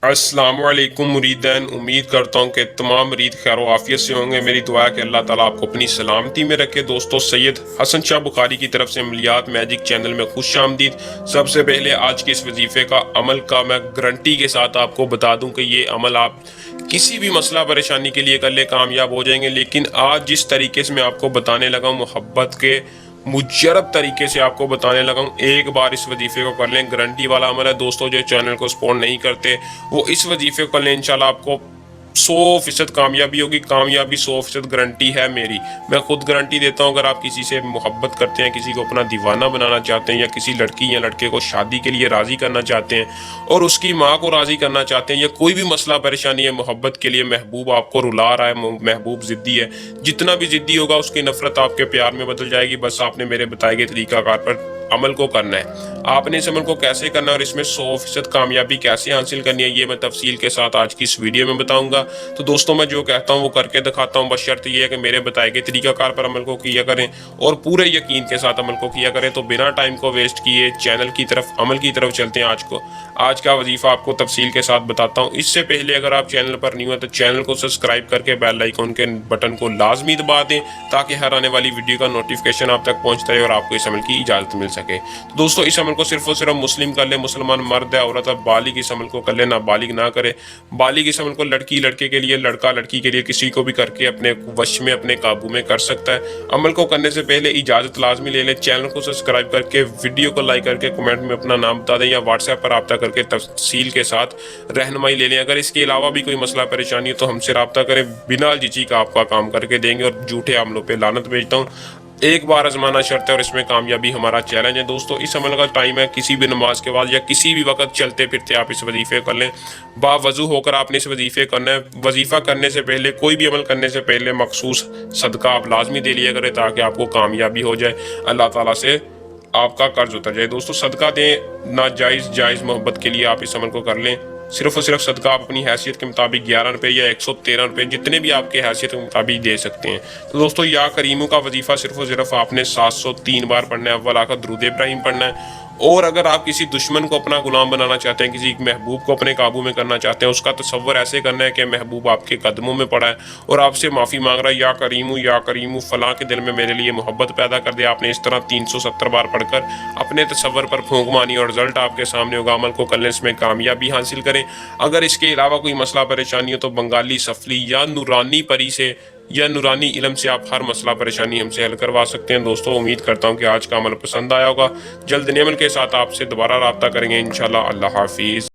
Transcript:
अस्सलाम वालेकुम मुरीदैन। उम्मीद करता हूँ कि तमाम मुरीद खैर आफियत से होंगे। मेरी दुआ है कि अल्लाह ताला आपको अपनी सलामती में रखे। दोस्तों, सैयद हसन शाह बुखारी की तरफ से अमलियात मैजिक चैनल में खुश आमदीद। सबसे पहले आज के इस वजीफे का अमल का मैं गारंटी के साथ आपको बता दूं कि ये अमल आप किसी भी मसला परेशानी के लिए कर ले कामयाब हो जाएंगे। लेकिन आज जिस तरीके से मैं आपको बताने लगा हूँ, मोहब्बत के मुजरब तरीके से आपको बताने लगा हूँ, एक बार इस वजीफे को कर लें, गारंटी वाला अमल है। दोस्तों, जो चैनल को सपोर्ट नहीं करते वो इस वजीफे को कर लें, इंशाल्लाह आपको 100% कामयाबी होगी। कामयाबी 100% गारंटी है मेरी, मैं खुद गारंटी देता हूँ। अगर आप किसी से मोहब्बत करते हैं, किसी को अपना दीवाना बनाना चाहते हैं, या किसी लड़की या लड़के को शादी के लिए राज़ी करना चाहते हैं और उसकी माँ को राज़ी करना चाहते हैं, या कोई भी मसला परेशानी है मोहब्बत के लिए, महबूब आपको रुला रहा है, महबूब ज़िद्दी है, जितना भी ज़िद्दी होगा उसकी नफरत आपके प्यार में बदल जाएगी। बस आपने मेरे बताए गए तरीकाकार पर अमल को करना है। आपने इस अमल को कैसे करना है और इसमें 100% कामयाबी कैसे हासिल करनी है, ये मैं तफसील के साथ आज की इस वीडियो में बताऊंगा। तो दोस्तों, मैं जो कहता हूँ वो करके दिखाता हूँ। बस शर्त ये है कि मेरे बताए गए तरीकाकार पर अमल को किया करें और पूरे यकीन के साथ अमल को किया करें। तो बिना टाइम को वेस्ट किए चैनल की तरफ, अमल की तरफ चलते हैं। आज का वजीफा आपको तफसील के साथ बताता हूँ। इससे पहले अगर आप चैनल पर न्यू है तो चैनल को सब्सक्राइब करके बेल आइकन के बटन को लाजमी दबा दें, ताकि हर आने वाली वीडियो का नोटिफिकेशन आप तक पहुँचता रहे और आपको इस अमल की इजाज़त मिल सके। तो दोस्तों, इस अमल को सिर्फ और सिर्फ मुस्लिम कर ले, मुसलमान मर्द है औरत है, बालिग इस अमल को कर ले, ना बालिग ना करे। बालिग इस अमल को लड़की लड़के के लिए, लड़का लड़की के लिए, किसी को भी करके अपने वश में, अपने काबू में कर सकता है। अमल को करने से पहले इजाज़त लाजमी ले लें। चैनल को सब्सक्राइब करके, वीडियो को लाइक करके, कमेंट में अपना नाम बता दें या व्हाट्सएप पर रब्ता करके तफसील के साथ रहनुमाई ले लें। अगर इसके अलावा भी कोई मसला परेशानी हो तो हमसे रब्ता करें, बिना झिझक का आपका काम करके देंगे और झूठे अमलों पर लानत भेजता हूँ। एक बार आजमाना शर्त है और इसमें कामयाबी हमारा चैलेंज है। दोस्तों, इस अमल का टाइम है किसी भी नमाज के बाद या किसी भी वक्त चलते फिरते आप इस वजीफे कर लें। बावजू होकर आपने इस वजीफे करना है। वजीफा करने से पहले, कोई भी अमल करने से पहले मखसूस सदका आप लाजमी दे लिया करें, ताकि आपको कामयाबी हो जाए, अल्लाह ताला से आपका कर्ज उतर जाए। दोस्तों, सदका दें, नाजायज़ जायज़ मोहब्बत के लिए आप इस अमल को कर लें। सिर्फ और सिर्फ सदका आप अपनी हैसियत के मुताबिक 11 रुपये या 113 रुपये, जितने भी आपके हैसियत के मुताबिक दे सकते हैं। तो दोस्तों, या करीमों का वजीफा सिर्फ और सिर्फ आपने 703 बार पढ़ना है। अव्वल आखिर दुरूद इब्राहिम पढ़ना है। और अगर आप किसी दुश्मन को अपना गुलाम बनाना चाहते हैं, किसी महबूब को अपने काबू में करना चाहते हैं, उसका तसव्वुर ऐसे करना है कि महबूब आपके कदमों में पड़ा है और आपसे माफ़ी मांग रहा है, या करीमू फलां के दिल में मेरे लिए मोहब्बत पैदा कर दे। आपने इस तरह 370 बार पढ़कर अपने तसव्वुर पर फूंक मानी और रिजल्ट आपके सामने होगा। अमल को करने इसमें कामयाबी हासिल करें। अगर इसके अलावा कोई मसला परेशानी हो तो बंगाली सफली या नूरानी परी से या नूरानी इल्म से आप हर मसला परेशानी हमसे हल करवा सकते हैं। दोस्तों, उम्मीद करता हूं कि आज का अमल पसंद आया होगा। जल्द नए अमल के साथ आपसे दोबारा रब्ता करेंगे इंशाल्लाह। अल्लाह हाफिज़।